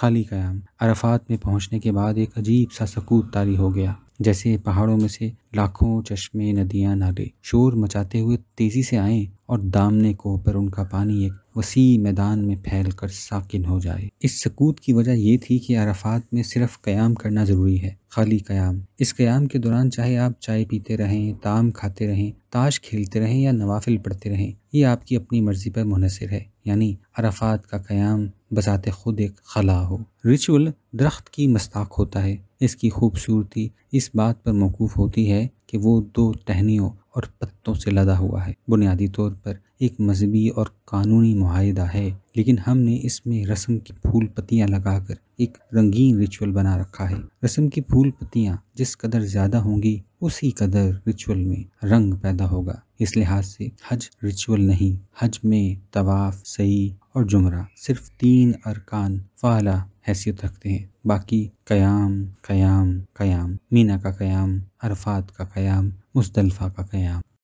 خالی قیام۔ عرفات میں پہنچنے کے بعد ایک عجیب سا سکوت طاری ہو گیا، جیسے پہاڑوں میں سے لاکھوں چشمے، ندیاں، نالے شور مچاتے ہوئے تیزی سے آئیں اور دامنے کوہ پر ان کا پانی ایک وسیع میدان میں پھیل کر ساکن ہو جائے۔ اس سکوت کی وجہ یہ تھی کہ عرفات میں صرف قیام کرنا ضروری ہے، خالی قیام۔ اس قیام کے دوران چاہے آپ چائے پیتے رہیں، طعام کھاتے رہیں، تاش کھیلتے رہیں یا نوافل پڑھتے رہیں، یہ آپ کی اپنی مرضی پر منحصر ہے۔ یعنی عرفات کا قیام بذات خود ایک خلا ہو۔ ریچول درخت کی مصداق ہوتا ہے۔ اس کی خوبصورتی اس بات پر موقوف ہوتی ہے کہ وہ دو ٹہنیوں اور پتوں سے لدا ہوا ہے۔ بنیادی طور پر ایک مذہبی اور قانونی معاہدہ ہے، لیکن ہم نے اس میں رسم کی پھول پتیاں لگا کر ایک رنگین ریچول بنا رکھا ہے۔ رسم کی پھول پتیاں جس قدر زیادہ ہوں گی، اسی قدر ریچول میں رنگ پیدا ہوگا۔ اس لحاظ سے حج ریچول نہیں، حج میں طواف، سعی اور جمرہ صرف 3 ارکان فعالہ حیثیت رکھتے ہیں، باقی قیام قیام قیام، مینا کا قیام، عرفات کا قیام، مزدلفہ کا قیام۔